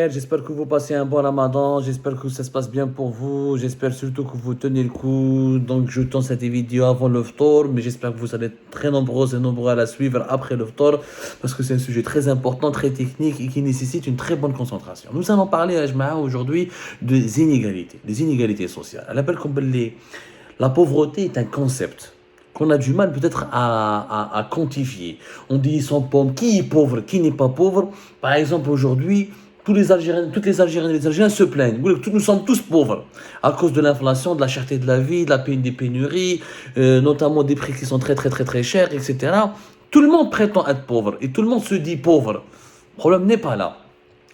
J'espère que vous passez un bon ramadan, j'espère que ça se passe bien pour vous, j'espère surtout que vous tenez le coup. Donc je tourne cette vidéo avant le ftour, mais j'espère que vous allez être très nombreux et nombreux à la suivre après le ftour, parce que c'est un sujet très important, très technique et qui nécessite une très bonne concentration. Nous allons parler aujourd'hui des inégalités sociales. Elle appelle comme la pauvreté est un concept qu'on a du mal peut-être à quantifier. On dit ils sont pauvres, qui est pauvre, qui n'est pas pauvre. Par exemple, aujourd'hui, toutes les Algériennes et les Algériens se plaignent. Nous sommes tous pauvres à cause de l'inflation, de la cherté de la vie, des pénuries, notamment des prix qui sont très très très très chers, etc. Tout le monde prétend être pauvre et tout le monde se dit pauvre. Le problème n'est pas là.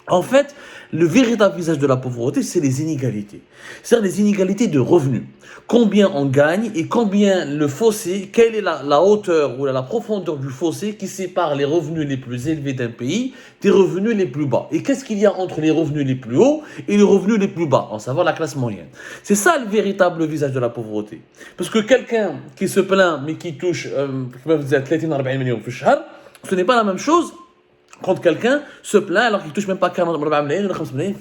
En fait, le véritable visage de la pauvreté, c'est les inégalités. C'est-à-dire les inégalités de revenus. Combien on gagne et combien le fossé, quelle est la hauteur ou la profondeur du fossé qui sépare les revenus les plus élevés d'un pays des revenus les plus bas. Et qu'est-ce qu'il y a entre les revenus les plus hauts et les revenus les plus bas, en savoir la classe moyenne. C'est ça le véritable visage de la pauvreté. Parce que quelqu'un qui se plaint mais qui touche, ce n'est pas la même chose quand quelqu'un se plaint alors qu'il ne touche même pas 40 millions ou 50 millions.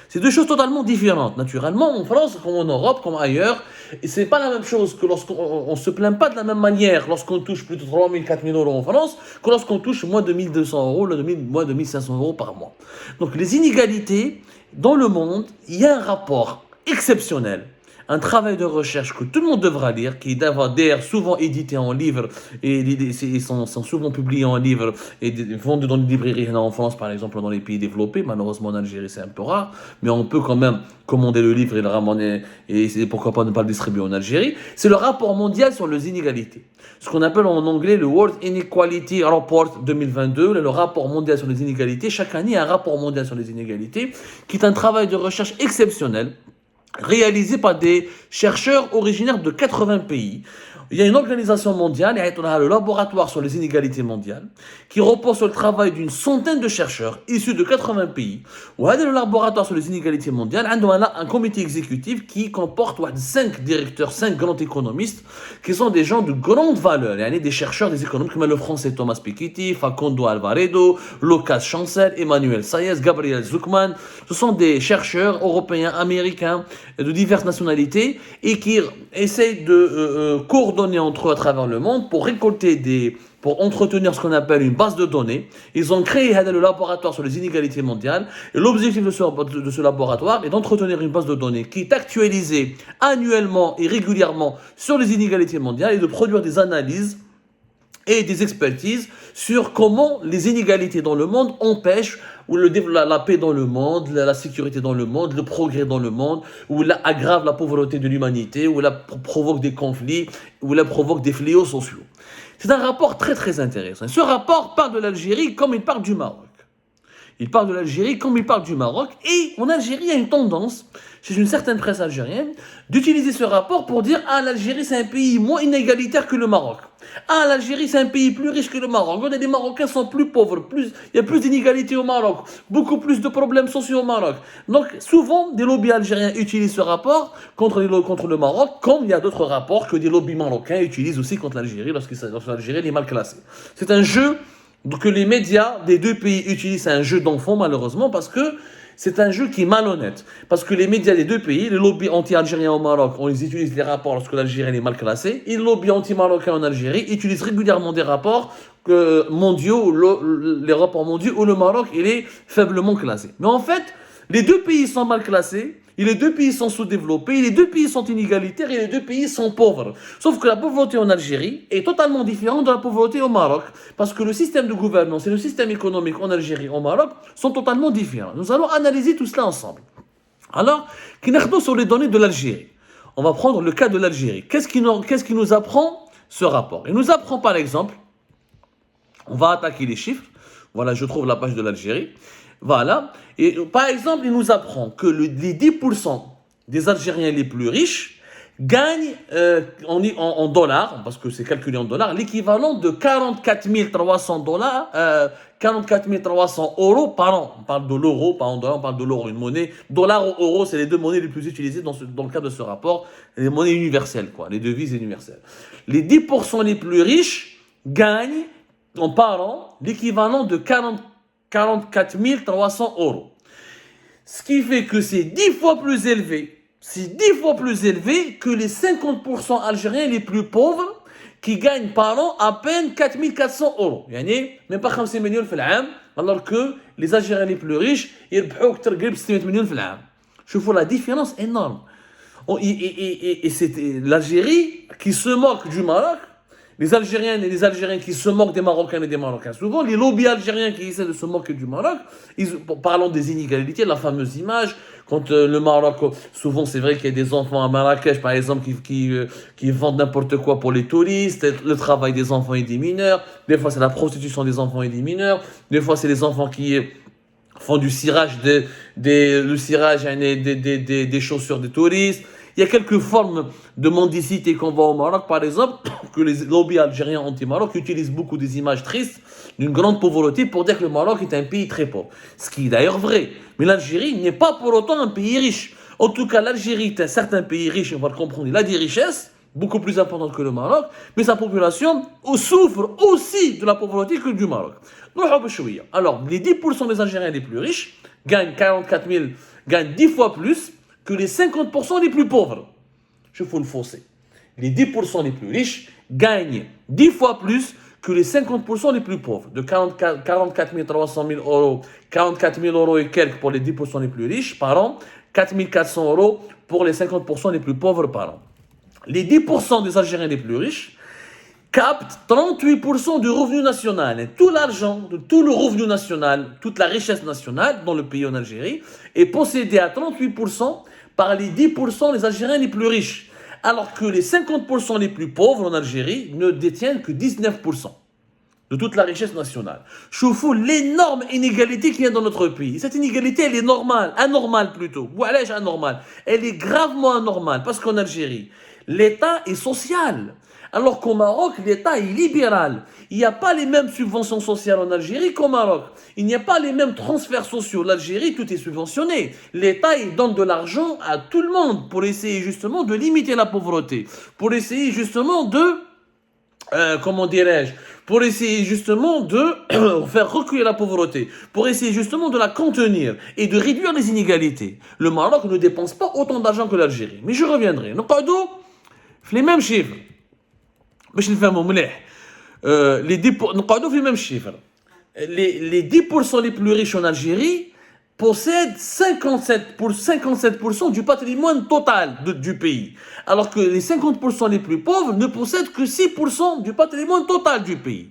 C'est deux choses totalement différentes. Naturellement, en France, comme en Europe, comme ailleurs, et ce n'est pas la même chose que lorsqu'on ne se plaint pas de la même manière lorsqu'on touche plus de 3 000, 4 000 euros en France que lorsqu'on touche moins de 1 200 euros, moins de 1 500 euros par mois. Donc les inégalités, dans le monde, il y a un rapport exceptionnel. Un travail de recherche que tout le monde devra lire, qui est d'ailleurs souvent édité en livre, et ils sont souvent publiés en livre, et vendus dans les librairies en France, par exemple, dans les pays développés. Malheureusement, en Algérie, c'est un peu rare, mais on peut quand même commander le livre et le ramener, et pourquoi pas ne pas le distribuer en Algérie. C'est le rapport mondial sur les inégalités. Ce qu'on appelle en anglais le World Inequality Report 2022, le rapport mondial sur les inégalités. Chaque année, il y a un rapport mondial sur les inégalités, qui est un travail de recherche exceptionnel, réalisé par des chercheurs originaires de 80 pays. Il y a une organisation mondiale, le laboratoire sur les inégalités mondiales, qui repose sur le travail d'une centaine de chercheurs issus de 80 pays. Le laboratoire sur les inégalités mondiales a un comité exécutif qui comporte 5 directeurs, 5 grands économistes, qui sont des gens de grande valeur. Il y a des chercheurs, des économistes comme le français Thomas Piketty, Facundo Alvaredo, Lucas Chancel, Emmanuel Saez, Gabriel Zuckman. Ce sont des chercheurs européens, américains, de diverses nationalités, et qui essayent de coordonner entre eux à travers le monde pour pour entretenir ce qu'on appelle une base de données. Ils ont créé le laboratoire sur les inégalités mondiales, et l'objectif de ce laboratoire est d'entretenir une base de données qui est actualisée annuellement et régulièrement sur les inégalités mondiales et de produire des analyses et des expertises sur comment les inégalités dans le monde empêchent ou la paix dans le monde, la sécurité dans le monde, le progrès dans le monde, ou aggravent la pauvreté de l'humanité, ou provoquent des conflits, ou provoquent des fléaux sociaux. C'est un rapport très très intéressant. Ce rapport parle de l'Algérie comme il parle du Maroc. Il parle de l'Algérie comme il parle du Maroc. Et en Algérie, il y a une tendance, chez une certaine presse algérienne, d'utiliser ce rapport pour dire « Ah, l'Algérie, c'est un pays moins inégalitaire que le Maroc. Ah, l'Algérie, c'est un pays plus riche que le Maroc. Regardez, les Marocains sont plus pauvres. Il y a plus d'inégalités au Maroc. Beaucoup plus de problèmes sociaux au Maroc. » Donc, souvent, des lobbies algériens utilisent ce rapport contre le Maroc, comme il y a d'autres rapports que des lobbies marocains utilisent aussi contre l'Algérie lorsque l'Algérie est mal classée. C'est un jeu que les médias des deux pays utilisent. Un jeu d'enfants, malheureusement, parce que c'est un jeu qui est malhonnête. Parce que les médias des deux pays, les lobbies anti-algériens au Maroc, on les utilise les rapports lorsque l'Algérie est mal classée, et les lobbies anti-marocains en Algérie utilisent régulièrement des rapports mondiaux, les rapports mondiaux où le Maroc il est faiblement classé. Mais en fait, les deux pays sont mal classés, et les deux pays sont sous-développés, et les deux pays sont inégalitaires, et les deux pays sont pauvres. Sauf que la pauvreté en Algérie est totalement différente de la pauvreté au Maroc, parce que le système de gouvernance et le système économique en Algérie et au Maroc sont totalement différents. Nous allons analyser tout cela ensemble. Alors, qu'est-ce sur les données de l'Algérie? On va prendre le cas de l'Algérie. Qu'est-ce qui nous apprend ce rapport? Il nous apprend par exemple, on va attaquer les chiffres. Voilà, je trouve la page de l'Algérie. Voilà. Et par exemple, il nous apprend que les 10% des Algériens les plus riches gagnent en dollars, parce que c'est calculé en dollars, l'équivalent de 44 300 dollars, 44 300 euros par an. On parle de l'euro, pas en dollars, on parle de l'euro, une monnaie. Dollars ou euros, c'est les deux monnaies les plus utilisées dans le cadre de ce rapport. Les monnaies universelles, les devises universelles. Les 10% les plus riches gagnent par an l'équivalent de 44 300 euros. Ce qui fait que c'est 10 fois plus élevé. C'est 10 fois plus élevé que les 50% algériens les plus pauvres qui gagnent par an à peine 4 400 euros. يعني même pas 50 millions في العام, alors que les Algériens les plus riches يربحوا أكثر قريب 600 millions في العام. شوفوا la différence énorme. Et c'est l'Algérie qui se moque du Maroc. Les Algériennes et les Algériens qui se moquent des Marocains et des Marocains. Souvent, les lobbies algériens qui essaient de se moquer du Maroc, parlons des inégalités, la fameuse image, quand le Maroc, souvent c'est vrai qu'il y a des enfants à Marrakech, par exemple, qui vendent n'importe quoi pour les touristes, le travail des enfants et des mineurs, des fois c'est la prostitution des enfants et des mineurs, des fois c'est les enfants qui font du cirage, le cirage des chaussures des touristes. Il y a quelques formes de mendicité qu'on voit au Maroc, par exemple, que les lobbies algériens anti-Maroc utilisent beaucoup des images tristes d'une grande pauvreté pour dire que le Maroc est un pays très pauvre. Ce qui est d'ailleurs vrai. Mais l'Algérie n'est pas pour autant un pays riche. En tout cas, l'Algérie est un certain pays riche, on va le comprendre. Il a des richesses, beaucoup plus importantes que le Maroc, mais sa population souffre aussi de la pauvreté que du Maroc. Alors, les 10% des Algériens les plus riches gagnent 44 000, gagnent 10 fois plus que les 50% les plus pauvres. Je faut le fausser. Les 10% les plus riches gagnent 10 fois plus que les 50% les plus pauvres. De 44 300 000 euros, 44 000 euros et quelques pour les 10% les plus riches par an, 4 400 euros pour les 50% les plus pauvres par an. Les 10% des Algériens les plus riches captent 38% du revenu national. Et tout l'argent, tout le revenu national, toute la richesse nationale dans le pays en Algérie est possédée à 38% par les 10% des Algériens les plus riches, alors que les 50% les plus pauvres en Algérie ne détiennent que 19% de toute la richesse nationale. Choufou l'énorme inégalité qu'il y a dans notre pays. Cette inégalité, elle est normale, anormale plutôt. Ou allez-je anormale? Elle est gravement anormale, parce qu'en Algérie, l'État est social. Alors qu'au Maroc, l'État est libéral. Il n'y a pas les mêmes subventions sociales en Algérie qu'au Maroc. Il n'y a pas les mêmes transferts sociaux. L'Algérie, tout est subventionné. L'État, il donne de l'argent à tout le monde pour essayer justement de limiter la pauvreté. Pour essayer justement de... comment dirais-je, pour essayer justement de faire reculer la pauvreté, pour essayer justement de la contenir et de réduire les inégalités. Le Maroc ne dépense pas autant d'argent que l'Algérie. Mais je reviendrai. Nous parlons les mêmes chiffres. باش نفهموا مليح نقعدوا في même chiffre. Les 10% les plus riches en Algérie possèdent 57% du patrimoine total du pays, alors que les 50% les plus pauvres ne possèdent que 6% du patrimoine total du pays.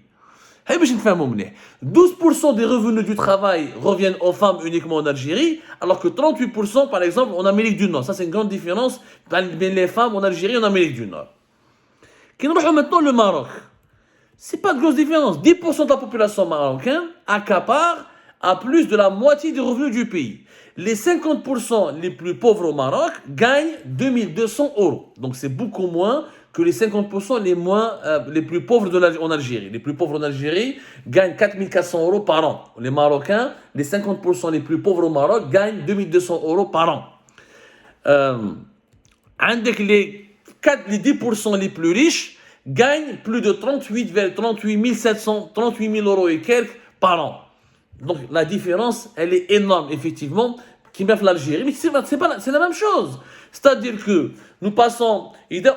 12% des revenus du travail reviennent aux femmes uniquement en Algérie, alors que 38% par exemple en Amérique du Nord. Ça c'est une grande différence entre les femmes en Algérie et en Amérique du Nord. Qui nous rejoint maintenant le Maroc. C'est pas de grosse différence. 10% de la population marocaine accapare à plus de la moitié des revenus du pays. Les 50% les plus pauvres au Maroc gagnent 2200 euros. Donc c'est beaucoup moins que les 50% les plus pauvres en Algérie. Les plus pauvres en Algérie gagnent 4400 euros par an. Les Marocains, les 50% les plus pauvres au Maroc gagnent 2200 euros par an. Avec les 10% les plus riches gagnent plus de 38 700, 38 000 euros et quelques par an. Donc la différence, elle est énorme, effectivement, qui met l'Algérie. Mais c'est la même chose. C'est-à-dire que nous passons,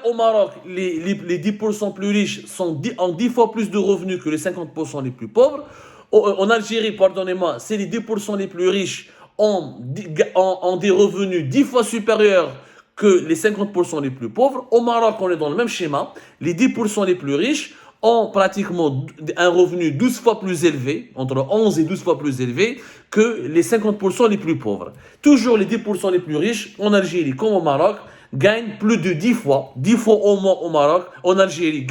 au Maroc, les 10% plus riches ont 10 fois plus de revenus que les 50% les plus pauvres. En Algérie, pardonnez-moi, c'est les 10% les plus riches ont des revenus 10 fois supérieurs que les 50% les plus pauvres. Au Maroc, on est dans le même schéma. Les 10% les plus riches ont pratiquement un revenu 12 fois plus élevé, entre 11 et 12 fois plus élevé, que les 50% les plus pauvres. Toujours les 10% les plus riches, en Algérie comme au Maroc, gagnent plus de 10 fois au moins au Maroc, en Algérie,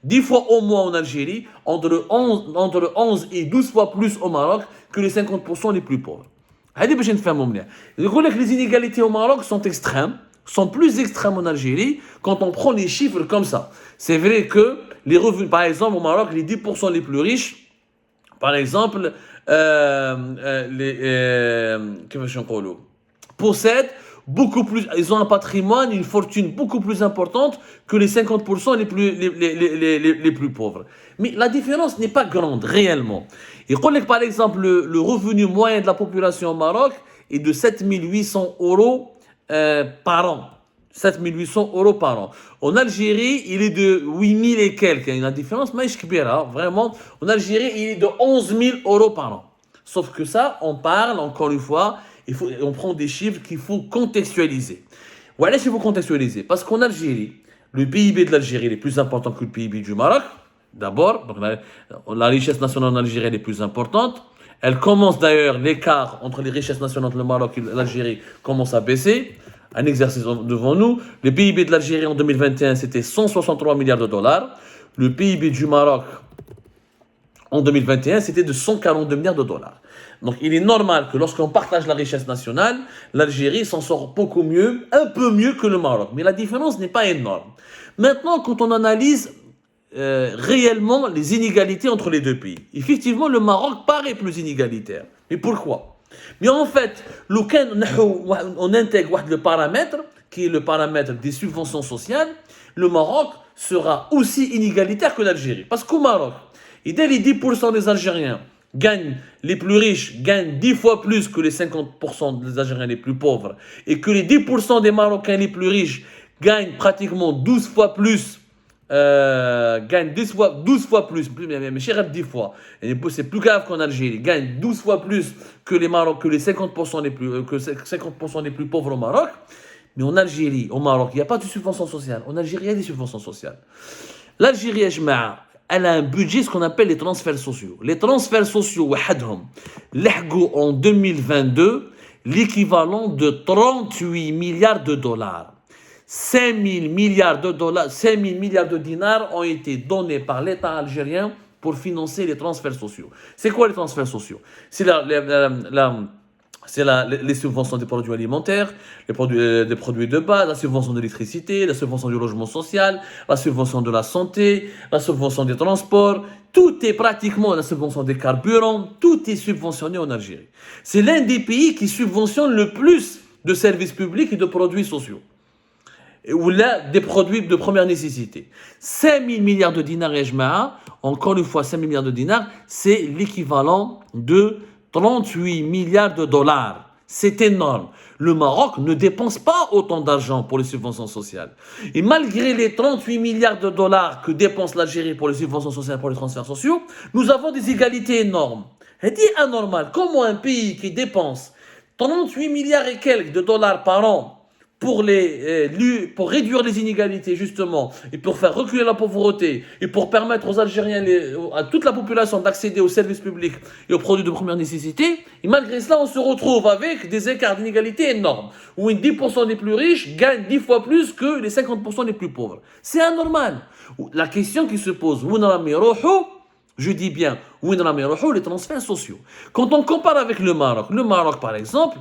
10 fois au moins en Algérie, entre 11 et 12 fois plus au Maroc que les 50% les plus pauvres. Les inégalités au Maroc sont extrêmes, sont plus extrêmes en Algérie quand on prend les chiffres comme ça. C'est vrai que les revenus, par exemple, au Maroc, les 10% les plus riches, par exemple, possèdent beaucoup plus, ils ont un patrimoine, une fortune beaucoup plus importante que les 50% les plus pauvres. Mais la différence n'est pas grande, réellement. Et par exemple, le revenu moyen de la population au Maroc est de 7800 euros par an. 7800 euros par an. En Algérie, il est de 8000 et quelques. Il y a une différence, mais vraiment. En Algérie, il est de 11 000 euros par an. Sauf que ça, on parle, encore une fois, on prend des chiffres qu'il faut contextualiser. Voilà, il faut contextualiser. Parce qu'en Algérie, le PIB de l'Algérie est plus important que le PIB du Maroc. D'abord, donc la richesse nationale en Algérie est plus importante. Elle commence d'ailleurs, l'écart entre les richesses nationales du Maroc et l'Algérie commence à baisser. Un exercice devant nous. Le PIB de l'Algérie en 2021, c'était 163 milliards de dollars. Le PIB du Maroc en 2021, c'était de 142 milliards de dollars. Donc, il est normal que lorsqu'on partage la richesse nationale, l'Algérie s'en sort beaucoup mieux, un peu mieux que le Maroc. Mais la différence n'est pas énorme. Maintenant, quand on analyse réellement les inégalités entre les deux pays, effectivement, le Maroc paraît plus inégalitaire. Mais pourquoi ? Mais en fait, on intègre le paramètre, qui est le paramètre des subventions sociales, le Maroc sera aussi inégalitaire que l'Algérie. Parce qu'au Maroc, et dès les 10% des Algériens les plus riches gagnent 10 fois plus que les 50% des Algériens les plus pauvres, et que les 10% des Marocains les plus riches gagnent pratiquement 12 fois plus, gagnent 12 fois plus, mais cher 10 fois, c'est plus grave qu'en Algérie, gagnent 12 fois plus que les Maroc, que les 50% les plus pauvres au Maroc. Mais en Algérie, au Maroc, il n'y a pas de subvention sociale. En Algérie, il y a des subventions sociales. L'Algérie, elle a un budget, ce qu'on appelle les transferts sociaux. Les transferts sociaux, en 2022, l'équivalent de 38 milliards de dollars. 5 000 milliards de dollars, 5 000 milliards de dinars ont été donnés par l'État algérien pour financer les transferts sociaux. C'est quoi les transferts sociaux ? C'est les subventions des produits alimentaires, des produits de base, la subvention de l'électricité, la subvention du logement social, la subvention de la santé, la subvention des transports. Tout est pratiquement la subvention des carburants. Tout est subventionné en Algérie. C'est l'un des pays qui subventionne le plus de services publics et de produits sociaux. Ou là, des produits de première nécessité. 5 000 milliards de dinars, encore une fois, 5 000 milliards de dinars, c'est l'équivalent de 38 milliards de dollars. C'est énorme. Le Maroc ne dépense pas autant d'argent pour les subventions sociales. Et malgré les 38 milliards de dollars que dépense l'Algérie pour les subventions sociales, pour les transferts sociaux, nous avons des égalités énormes. C'est anormal. Comment un pays qui dépense 38 milliards et quelques de dollars par an pour réduire les inégalités, justement, et pour faire reculer la pauvreté, et pour permettre aux Algériens, à toute la population d'accéder aux services publics et aux produits de première nécessité, et malgré cela, on se retrouve avec des écarts d'inégalité énormes, où 10% des plus riches gagnent 10 fois plus que les 50% les plus pauvres. C'est anormal. La question qui se pose, je dis bien, les transferts sociaux. Quand on compare avec le Maroc par exemple,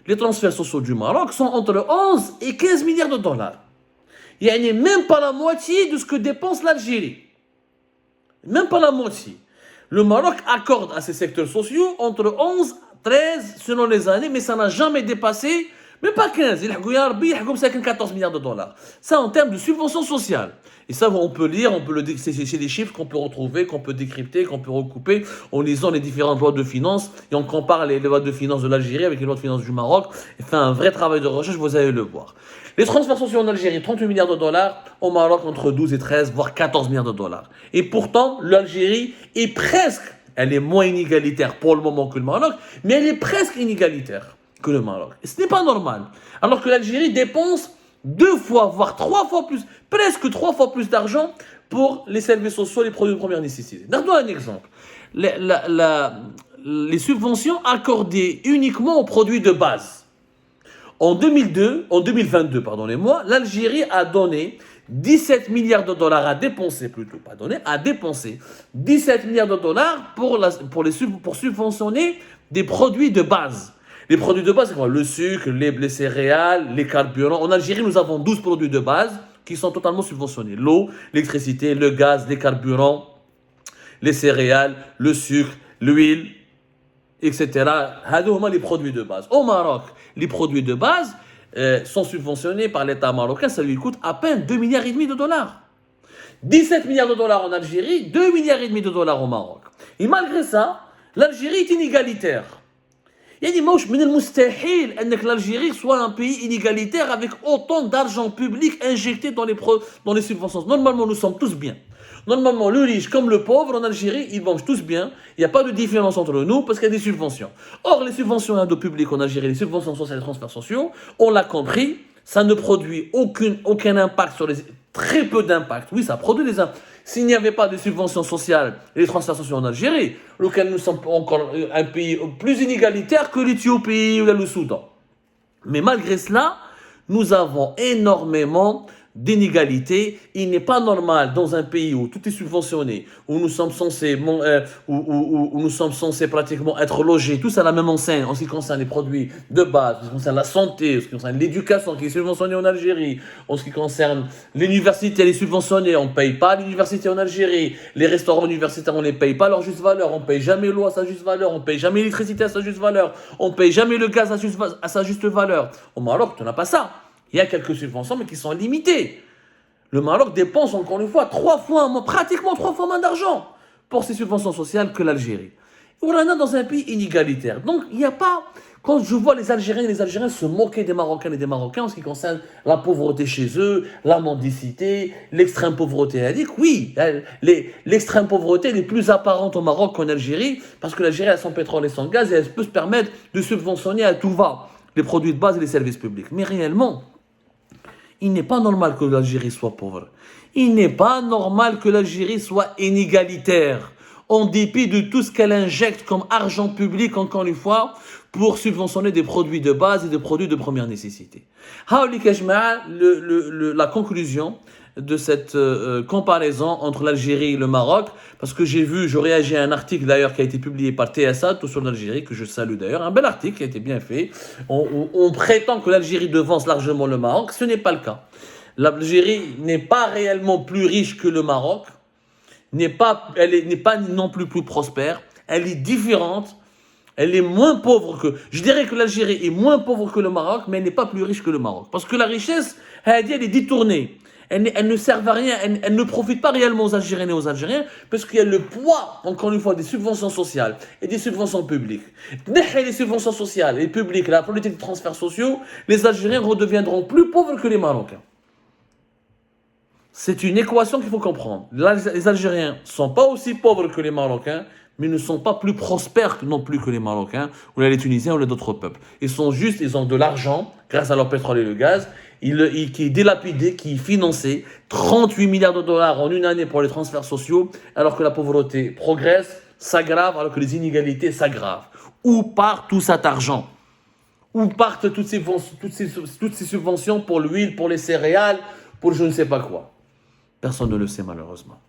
les transferts sociaux du Maroc sont entre 11 et 15 milliards de dollars. Il n'y a même pas la moitié de ce que dépense l'Algérie. Même pas la moitié. Le Maroc accorde à ces secteurs sociaux entre 11 et 13 selon les années, mais ça n'a jamais dépassé, même pas 15. Il y a 14 milliards de dollars. Ça en termes de subventions sociales. Et ça, on peut lire, c'est des chiffres qu'on peut retrouver, qu'on peut décrypter, qu'on peut recouper en lisant les différentes lois de finances et on compare les lois de finances de l'Algérie avec les lois de finances du Maroc et fait un vrai travail de recherche, vous allez le voir. Les transferts sociaux en Algérie, 38 milliards de dollars, au Maroc entre 12 et 13, voire 14 milliards de dollars. Et pourtant, l'Algérie est presque, elle est moins inégalitaire pour le moment que le Maroc, mais elle est presque inégalitaire que le Maroc. Et ce n'est pas normal. Alors que l'Algérie dépense 2 fois, voire 3 fois plus, presque 3 fois plus d'argent pour les services sociaux et les produits de première nécessité. Donnons un exemple. Les subventions accordées uniquement aux produits de base. En 2022, pardonnez-moi, l'Algérie a donné 17 milliards de dollars à dépenser 17 milliards de dollars pour subventionner des produits de base. Les produits de base, c'est quoi ? Le sucre, les céréales, les carburants. En Algérie, nous avons 12 produits de base qui sont totalement subventionnés. L'eau, l'électricité, le gaz, les carburants, les céréales, le sucre, l'huile, etc. C'est les produits de base. Au Maroc, les produits de base, sont subventionnés par l'État marocain, ça lui coûte à peine 2,5 milliards de dollars. 17 milliards de dollars en Algérie, 2,5 milliards de dollars au Maroc. Et malgré ça, l'Algérie est inégalitaire. يعني موش من المستحيل أنك l'Algérie soit un pays inégalitaire avec autant d'argent public injecté dans les subventions. Normalement, nous sommes tous bien. Normalement, le riche comme le pauvre en Algérie, ils mangent tous bien. Il n'y a pas de différence entre nous parce qu'il y a des subventions. Or, les subventions indo-publiques en Algérie, les subventions sociales et les transferts sociaux, on l'a compris, ça ne produit aucun impact sur les... Très peu d'impact. Oui, ça produit des impacts. S'il n'y avait pas de subventions sociales et des transferts sociaux en Algérie, lequel nous sommes encore un pays plus inégalitaire que l'Éthiopie ou le Soudan. Mais malgré cela, nous avons énormément d'inégalités. Il n'est pas normal dans un pays où tout est subventionné, où nous sommes censés, où nous sommes censés pratiquement être logés tous à la même enseigne en ce qui concerne les produits de base, en ce qui concerne la santé, en ce qui concerne l'éducation qui est subventionnée en Algérie, en ce qui concerne l'université, elle est subventionnée, on ne paye pas l'université en Algérie, les restaurants universitaires, on ne les paye pas à leur juste valeur, on ne paye jamais l'eau à sa juste valeur, on ne paye jamais l'électricité à sa juste valeur, on ne paye jamais le gaz à sa juste valeur. Au Maroc, tu n'as pas ça. Il y a quelques subventions, mais qui sont limitées. Le Maroc dépense, encore une fois, pratiquement 3 fois moins d'argent pour ses subventions sociales que l'Algérie. On en a dans un pays inégalitaire. Donc, il n'y a pas... Quand je vois les Algériens se moquer des Marocains et des Marocains en ce qui concerne la pauvreté chez eux, la mendicité, l'extrême pauvreté. Elle dit que oui, l'extrême pauvreté est plus apparente au Maroc qu'en Algérie, parce que l'Algérie a son pétrole et son gaz et elle peut se permettre de subventionner à tout va les produits de base et les services publics. Mais réellement, il n'est pas normal que l'Algérie soit pauvre. Il n'est pas normal que l'Algérie soit inégalitaire, en dépit de tout ce qu'elle injecte comme argent public, encore une fois, pour subventionner des produits de base et des produits de première nécessité. La conclusion de cette comparaison entre l'Algérie et le Maroc, parce que je réagis à un article d'ailleurs qui a été publié par TSA, tout sur l'Algérie, que je salue d'ailleurs, un bel article qui a été bien fait. On prétend que l'Algérie devance largement le Maroc, ce n'est pas le cas. L'Algérie n'est pas réellement plus riche que le Maroc, elle n'est pas non plus prospère, elle est différente, elle est moins pauvre que... Je dirais que l'Algérie est moins pauvre que le Maroc, mais elle n'est pas plus riche que le Maroc. Parce que la richesse, elle est détournée. Elle ne sert à rien, elle ne profite pas réellement aux Algériens et aux Algériens, parce qu'il y a le poids, encore une fois, des subventions sociales et des subventions publiques. Dès les subventions sociales et publiques, la politique de transferts sociaux, les Algériens redeviendront plus pauvres que les Marocains. C'est une équation qu'il faut comprendre. Les Algériens ne sont pas aussi pauvres que les Marocains, mais ne sont pas plus prospères non plus que les Marocains, ou les Tunisiens, ou les autres peuples. Ils ont de l'argent, grâce à leur pétrole et le gaz, qui est dilapidé, qui est financé, 38 milliards de dollars en une année pour les transferts sociaux, alors que la pauvreté progresse, s'aggrave, alors que les inégalités s'aggravent. Où part tout cet argent? Où partent toutes ces subventions pour l'huile, pour les céréales, pour je ne sais pas quoi? Personne ne le sait malheureusement.